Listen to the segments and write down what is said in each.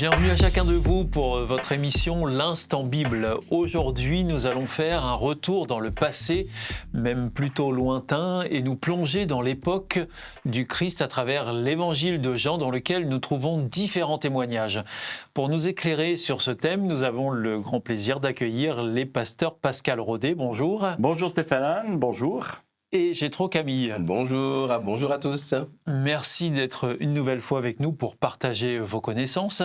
Bienvenue à chacun de vous pour votre émission L'Instant Bible. Aujourd'hui, nous allons faire un retour dans le passé, même plutôt lointain, et nous plonger dans l'époque du Christ à travers l'évangile de Jean dans lequel nous trouvons différents témoignages. Pour nous éclairer sur ce thème, nous avons le grand plaisir d'accueillir les pasteurs Pascal Rodet. Bonjour. Bonjour Stéphane, bonjour. Et Jétro Camille. Bonjour à tous. Merci d'être une nouvelle fois avec nous pour partager vos connaissances.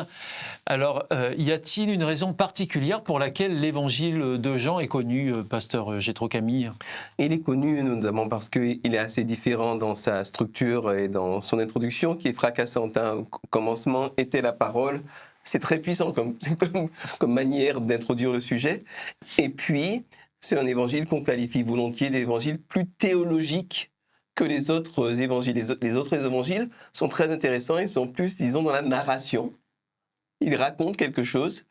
Alors, y a-t-il une raison particulière pour laquelle l'évangile de Jean est connu, pasteur Jétro Camille ? Il est connu notamment parce qu'il est assez différent dans sa structure et dans son introduction qui est fracassante. Au commencement était la parole. C'est très puissant comme manière d'introduire le sujet. Et puis, c'est un évangile qu'on qualifie volontiers d'évangile plus théologique que les autres évangiles. Les autres évangiles sont très intéressants, ils sont plus, disons, dans la narration. Ils racontent quelque chose,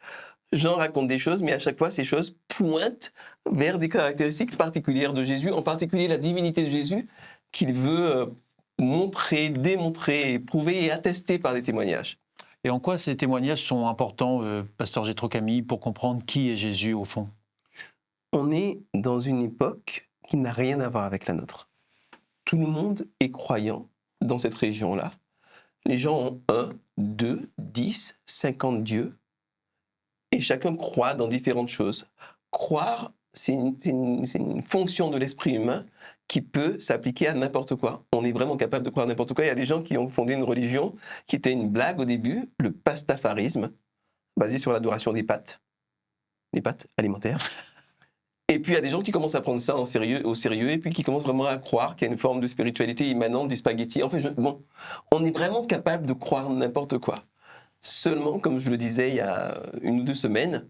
Jean raconte des choses, mais à chaque fois, ces choses pointent vers des caractéristiques particulières de Jésus, en particulier la divinité de Jésus, qu'il veut montrer, démontrer, prouver et attester par des témoignages. Et en quoi ces témoignages sont importants, pasteur Jétro Camille, pour comprendre qui est Jésus au fond ? On est dans une époque qui n'a rien à voir avec la nôtre. Tout le monde est croyant dans cette région-là. Les gens ont 1, 2, 10, 50 dieux. Et chacun croit dans différentes choses. Croire, c'est une fonction de l'esprit humain qui peut s'appliquer à n'importe quoi. On est vraiment capable de croire n'importe quoi. Il y a des gens qui ont fondé une religion qui était une blague au début, le pastafarisme, basé sur l'adoration des pâtes alimentaires. Et puis, il y a des gens qui commencent à prendre ça au sérieux, et puis qui commencent vraiment à croire qu'il y a une forme de spiritualité immanente des spaghettis. En fait, on est vraiment capable de croire n'importe quoi. Seulement, comme je le disais il y a 1 ou 2 semaines,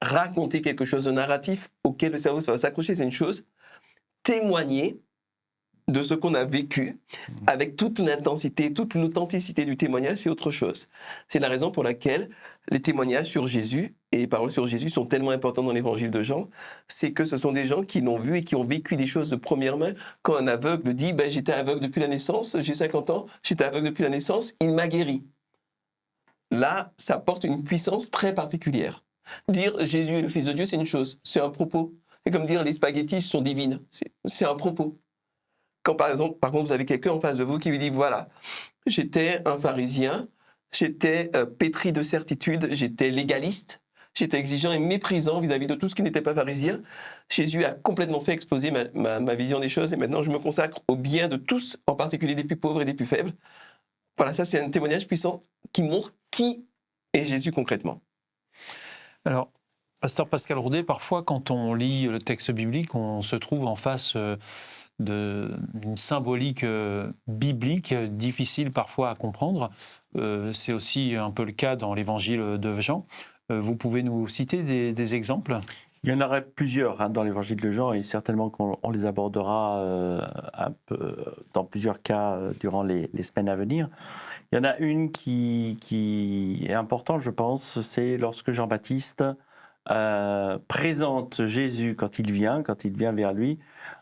raconter quelque chose de narratif auquel le cerveau va s'accrocher, c'est une chose. Témoigner de ce qu'on a vécu, avec toute l'intensité, toute l'authenticité du témoignage, c'est autre chose. C'est la raison pour laquelle les témoignages sur Jésus et les paroles sur Jésus sont tellement importants dans l'évangile de Jean, c'est que ce sont des gens qui l'ont vu et qui ont vécu des choses de première main. Quand un aveugle dit « j'étais aveugle depuis la naissance, j'ai 50 ans, j'étais aveugle depuis la naissance, il m'a guéri ». Là, ça porte une puissance très particulière. Dire « Jésus est le Fils de Dieu », c'est une chose, c'est un propos. C'est comme dire « les spaghettis sont divines », c'est un propos. Quand par contre, vous avez quelqu'un en face de vous qui lui dit « Voilà, j'étais un pharisien, j'étais pétri de certitude, j'étais légaliste, j'étais exigeant et méprisant vis-à-vis de tout ce qui n'était pas pharisien. Jésus a complètement fait exploser ma vision des choses et maintenant je me consacre au bien de tous, en particulier des plus pauvres et des plus faibles. » Voilà, ça c'est un témoignage puissant qui montre qui est Jésus concrètement. Alors, pasteur Pascal Rodet, parfois quand on lit le texte biblique, on se trouve en face d'une symbolique biblique difficile parfois à comprendre. C'est aussi un peu le cas dans l'évangile de Jean. Vous pouvez nous citer des exemples ? Il y en aurait plusieurs dans l'évangile de Jean et certainement qu'on les abordera un peu dans plusieurs cas durant les semaines à venir. Il y en a une qui est importante, je pense, c'est lorsque Jean-Baptiste présente Jésus quand il vient vers lui,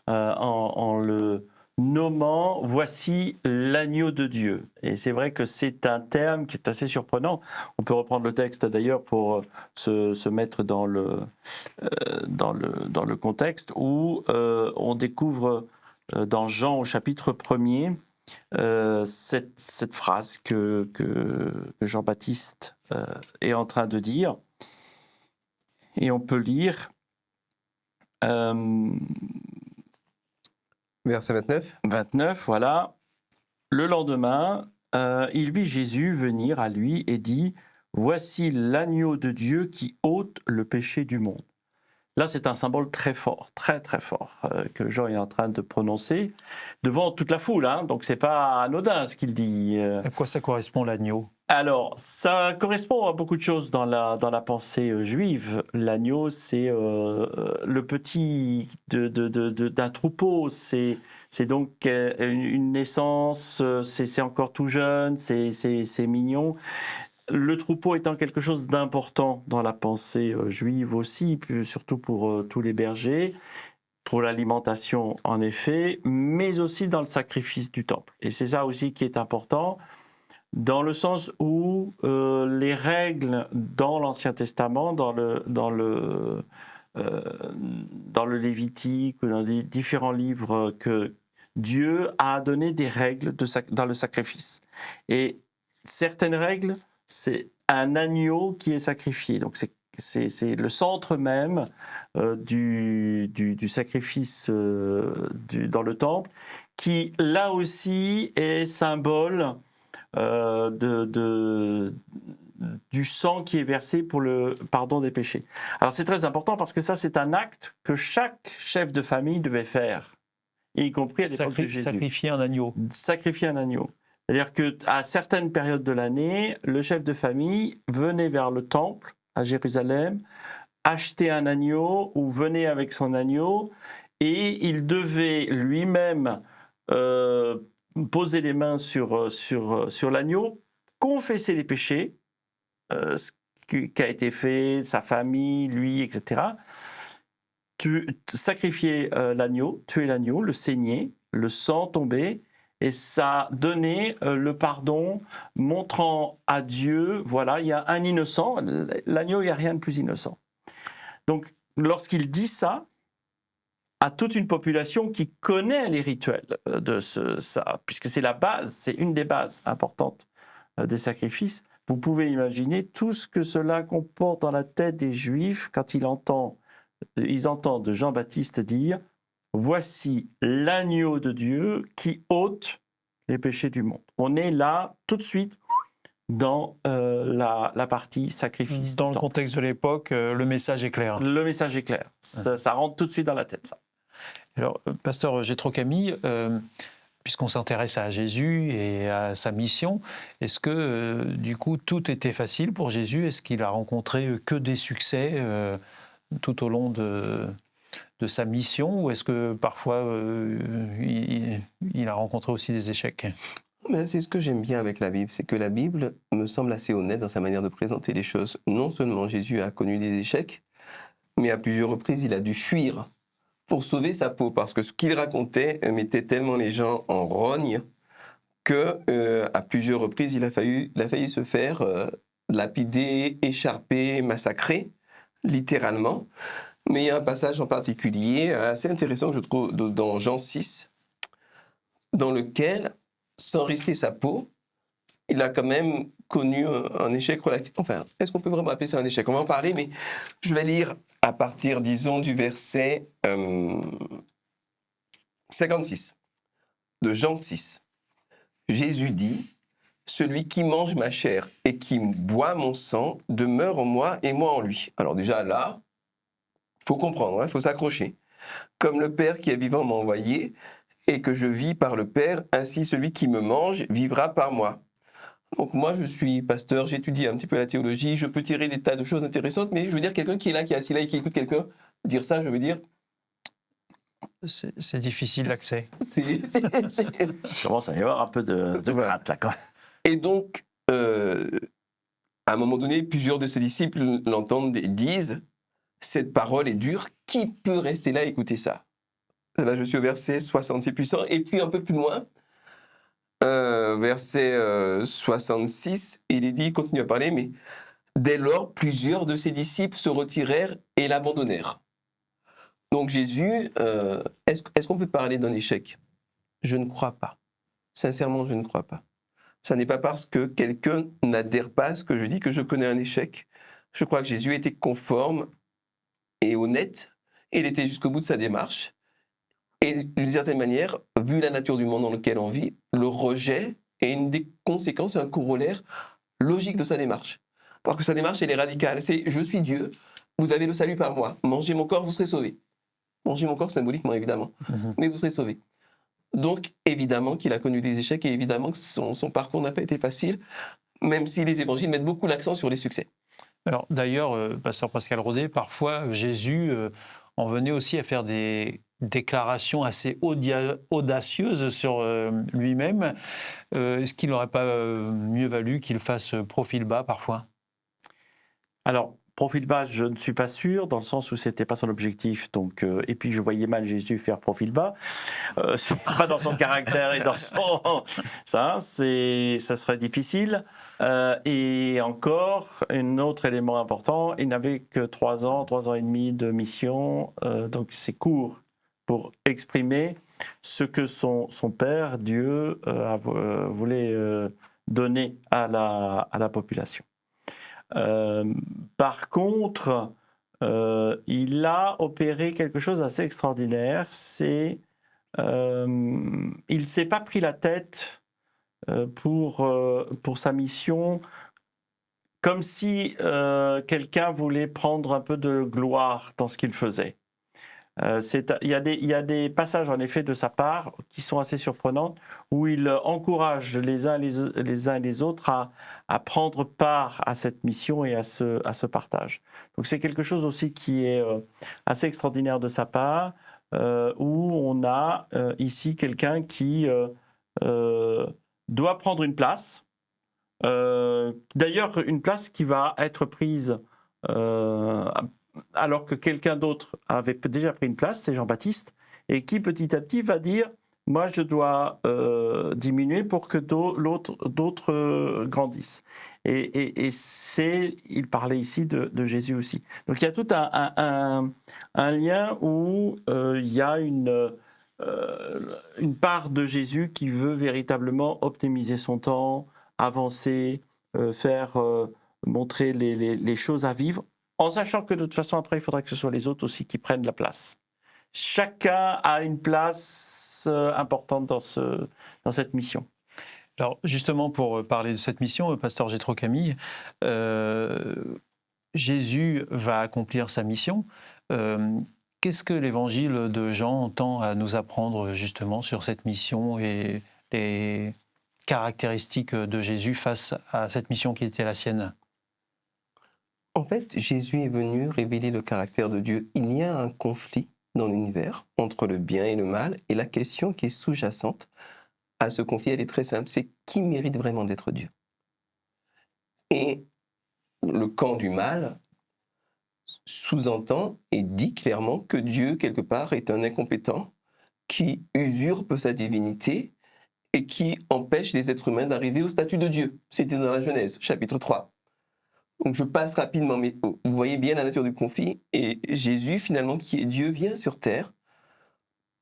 en le nommant « Voici l'agneau de Dieu ». Et c'est vrai que c'est un terme qui est assez surprenant. On peut reprendre le texte d'ailleurs pour se mettre dans le contexte où on découvre dans Jean au chapitre 1er cette phrase que Jean-Baptiste est en train de dire. Et on peut lire Verset 29. 29, voilà. Le lendemain, il vit Jésus venir à lui et dit « Voici l'agneau de Dieu qui ôte le péché du monde ». Là, c'est un symbole très fort, très très fort, que Jean est en train de prononcer devant toute la foule. Donc, c'est pas anodin ce qu'il dit. À quoi ça correspond l'agneau ? Alors, ça correspond à beaucoup de choses dans la pensée juive. L'agneau, c'est le petit d'un troupeau. C'est donc une naissance, c'est encore tout jeune, c'est mignon. Le troupeau étant quelque chose d'important dans la pensée juive aussi, surtout pour tous les bergers, pour l'alimentation en effet, mais aussi dans le sacrifice du temple. Et c'est ça aussi qui est important. dans le sens où les règles dans l'Ancien Testament, dans le Lévitique ou dans les différents livres que Dieu a donné des règles dans le sacrifice. Et certaines règles, c'est un agneau qui est sacrifié. Donc c'est le centre même du sacrifice dans le temple, qui là aussi est symbole du sang qui est versé pour le pardon des péchés. Alors c'est très important parce que ça c'est un acte que chaque chef de famille devait faire, y compris à l'époque de Jésus. Sacrifier un agneau. Sacrifier un agneau. C'est-à-dire qu'à certaines périodes de l'année, le chef de famille venait vers le temple à Jérusalem, acheter un agneau ou venait avec son agneau et il devait lui-même poser les mains sur l'agneau, confesser les péchés, ce qui a été fait, sa famille, lui, etc. Sacrifier l'agneau, tuer l'agneau, le saigner, le sang tomber, et ça donnait le pardon, montrant à Dieu, voilà, il y a un innocent, l'agneau, il n'y a rien de plus innocent. Donc, lorsqu'il dit ça, à toute une population qui connaît les rituels de ça, puisque c'est la base, c'est une des bases importantes des sacrifices, vous pouvez imaginer tout ce que cela comporte dans la tête des Juifs quand ils entendent Jean-Baptiste dire « Voici l'agneau de Dieu qui ôte les péchés du monde ». On est là tout de suite dans la partie sacrifice. Dans le contexte de l'époque, le message est clair. Le message est clair. Ça rentre tout de suite dans la tête, ça. Alors, pasteur Jétro Camille, puisqu'on s'intéresse à Jésus et à sa mission, est-ce que, du coup, tout était facile pour Jésus? Est-ce qu'il a rencontré que des succès tout au long de sa mission? Ou est-ce que parfois, il a rencontré aussi des échecs? Mais c'est ce que j'aime bien avec la Bible, c'est que la Bible me semble assez honnête dans sa manière de présenter les choses. Non seulement Jésus a connu des échecs, mais à plusieurs reprises, il a dû fuir pour sauver sa peau, parce que ce qu'il racontait mettait tellement les gens en rogne que à plusieurs reprises, il a failli se faire lapider, écharper, massacrer, littéralement. Mais il y a un passage en particulier assez intéressant que je trouve dans Jean 6, dans lequel, sans risquer sa peau, il a quand même connu un échec relatif. Enfin, est-ce qu'on peut vraiment appeler ça un échec? On va en parler, mais je vais lire à partir, disons, du verset 56 de Jean 6. Jésus dit, « Celui qui mange ma chair et qui boit mon sang demeure en moi et moi en lui. » Alors déjà là, il faut comprendre, il faut s'accrocher. « Comme le Père qui est vivant m'a envoyé et que je vis par le Père, ainsi celui qui me mange vivra par moi. » Donc moi, je suis pasteur, j'étudie un petit peu la théologie, je peux tirer des tas de choses intéressantes, mais je veux dire, quelqu'un qui est là, qui est assis là et qui écoute quelqu'un dire ça, je veux dire... C'est difficile l'accès. Je commence à y avoir un peu de gratte là quand même. Et donc, à un moment donné, plusieurs de ses disciples l'entendent et disent « Cette parole est dure, qui peut rester là et écouter ça ?» Là, je suis au verset 66 puissant, et puis un peu plus loin, verset 66, il est dit, continue à parler, mais dès lors, plusieurs de ses disciples se retirèrent et l'abandonnèrent. Donc Jésus, est-ce qu'on peut parler d'un échec? Je ne crois pas. Sincèrement, je ne crois pas. Ça n'est pas parce que quelqu'un n'adhère pas à ce que je dis que je connais un échec. Je crois que Jésus était conforme et honnête, et il était jusqu'au bout de sa démarche. Et d'une certaine manière, vu la nature du monde dans lequel on vit, le rejet est une des conséquences, un corollaire logique de sa démarche. Parce que sa démarche, elle est radicale. C'est « je suis Dieu, vous avez le salut par moi, mangez mon corps, vous serez sauvés. » Mangez mon corps symboliquement, évidemment, mais vous serez sauvés. Donc, évidemment qu'il a connu des échecs et évidemment que son parcours n'a pas été facile, même si les évangiles mettent beaucoup l'accent sur les succès. Alors d'ailleurs, pasteur Pascal Rodet, parfois Jésus en venait aussi à faire des déclarations assez audacieuses sur lui-même. Est-ce qu'il n'aurait pas mieux valu qu'il fasse profil bas parfois? Alors, profil bas, je ne suis pas sûr, dans le sens où c'était pas son objectif. Donc, et puis je voyais mal Jésus faire profil bas. C'est pas dans son caractère et dans son ça serait difficile. Et encore, un autre élément important, il n'avait que 3 ans et demi de mission, donc c'est court pour exprimer ce que son père, Dieu, voulait donner à la population. Par contre, il a opéré quelque chose d'assez extraordinaire, c'est il ne s'est pas pris la tête pour sa mission, comme si quelqu'un voulait prendre un peu de gloire dans ce qu'il faisait. Il y a des passages en effet de sa part qui sont assez surprenants, où il encourage les uns et les autres à prendre part à cette mission et à ce partage. Donc c'est quelque chose aussi qui est assez extraordinaire de sa part, où on a ici quelqu'un qui doit prendre une place, d'ailleurs une place qui va être prise alors que quelqu'un d'autre avait déjà pris une place, c'est Jean-Baptiste, et qui petit à petit va dire « moi je dois diminuer pour que d'autres grandissent ». Et il parlait ici de Jésus aussi. Donc il y a tout un lien où il y a une part de Jésus qui veut véritablement optimiser son temps, avancer, faire montrer les choses à vivre, en sachant que de toute façon, après, il faudra que ce soit les autres aussi qui prennent la place. Chacun a une place importante dans cette mission. Alors, justement, pour parler de cette mission, pasteur Jétro Camille, Jésus va accomplir sa mission. Qu'est-ce que l'évangile de Jean tend à nous apprendre justement sur cette mission et les caractéristiques de Jésus face à cette mission qui était la sienne ? En fait, Jésus est venu révéler le caractère de Dieu. Il y a un conflit dans l'univers entre le bien et le mal, et la question qui est sous-jacente à ce conflit, elle est très simple, c'est qui mérite vraiment d'être Dieu? Et le camp du mal sous-entend et dit clairement que Dieu, quelque part, est un incompétent qui usurpe sa divinité et qui empêche les êtres humains d'arriver au statut de Dieu. C'était dans la Genèse, chapitre 3. Donc je passe rapidement, mais vous voyez bien la nature du conflit. Et Jésus, finalement, qui est Dieu, vient sur terre,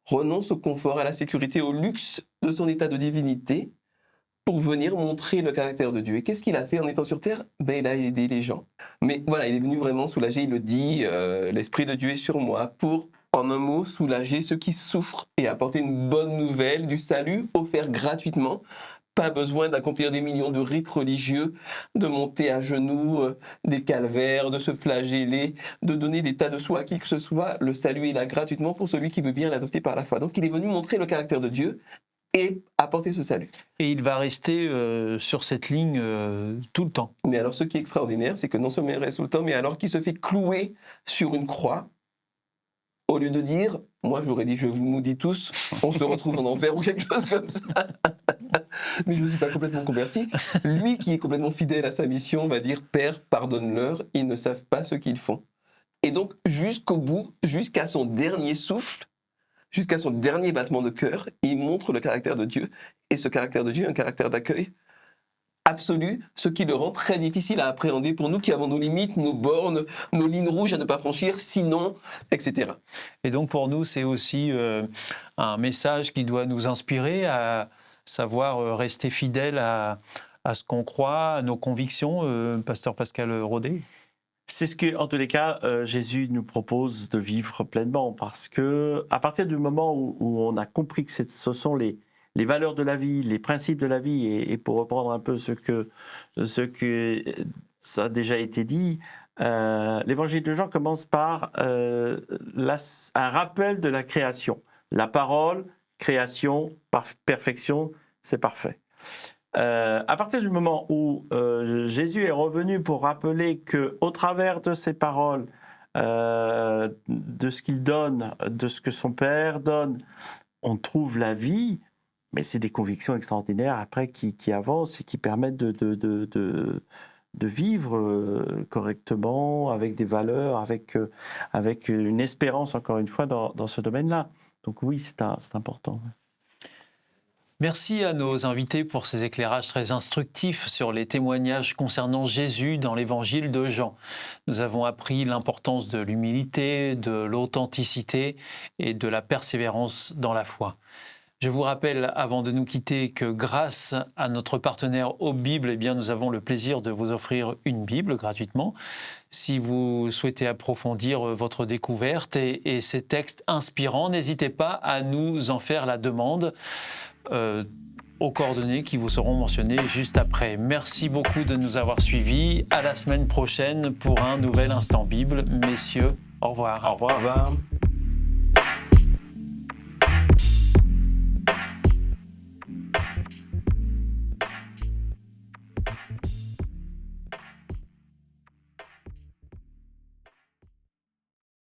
renonce au confort, à la sécurité, au luxe de son état de divinité pour venir montrer le caractère de Dieu. Et qu'est-ce qu'il a fait en étant sur terre? Il a aidé les gens. Mais voilà, il est venu vraiment soulager, il le dit, l'Esprit de Dieu est sur moi, pour, en un mot, soulager ceux qui souffrent et apporter une bonne nouvelle du salut offert gratuitement. Pas besoin d'accomplir des millions de rites religieux, de monter à genoux des calvaires, de se flageller, de donner des tas de soi à qui que ce soit. Le salut est là gratuitement pour celui qui veut bien l'adopter par la foi. Donc il est venu montrer le caractère de Dieu et apporter ce salut. Et il va rester sur cette ligne tout le temps. Mais alors ce qui est extraordinaire, c'est que non seulement il reste tout le temps, mais alors qu'il se fait clouer sur une croix, au lieu de dire, moi j'aurais dit je vous maudis tous, on se retrouve en enfer ou quelque chose comme ça. Mais je ne suis pas complètement converti. Lui qui est complètement fidèle à sa mission va dire « Père, pardonne-leur, ils ne savent pas ce qu'ils font ». Et donc jusqu'au bout, jusqu'à son dernier souffle, jusqu'à son dernier battement de cœur, il montre le caractère de Dieu. Et ce caractère de Dieu, un caractère d'accueil absolu, ce qui le rend très difficile à appréhender pour nous qui avons nos limites, nos bornes, nos lignes rouges à ne pas franchir, sinon, etc. Et donc pour nous, c'est aussi un message qui doit nous inspirer à savoir rester fidèle à ce qu'on croit, à nos convictions, pasteur Pascal Rodet. C'est ce que, en tous les cas, Jésus nous propose de vivre pleinement, parce que à partir du moment où on a compris que ce sont les valeurs de la vie, les principes de la vie, et pour reprendre un peu ce que ça a déjà été dit, l'évangile de Jean commence par un rappel de la création. La parole, création, perfection, c'est parfait. À partir du moment où Jésus est revenu pour rappeler qu'au travers de ses paroles, de ce qu'il donne, de ce que son Père donne, on trouve la vie, mais c'est des convictions extraordinaires après qui avancent et qui permettent vivre correctement, avec des valeurs, avec une espérance, encore une fois, dans ce domaine-là. Donc oui, c'est important. Merci à nos invités pour ces éclairages très instructifs sur les témoignages concernant Jésus dans l'évangile de Jean. Nous avons appris l'importance de l'humilité, de l'authenticité et de la persévérance dans la foi. Je vous rappelle, avant de nous quitter, que grâce à notre partenaire Hope Bible, nous avons le plaisir de vous offrir une Bible gratuitement. Si vous souhaitez approfondir votre découverte et ces textes inspirants, n'hésitez pas à nous en faire la demande aux coordonnées qui vous seront mentionnées juste après. Merci beaucoup de nous avoir suivis. À la semaine prochaine pour un nouvel Instant Bible. Messieurs, au revoir. Au revoir. Au revoir.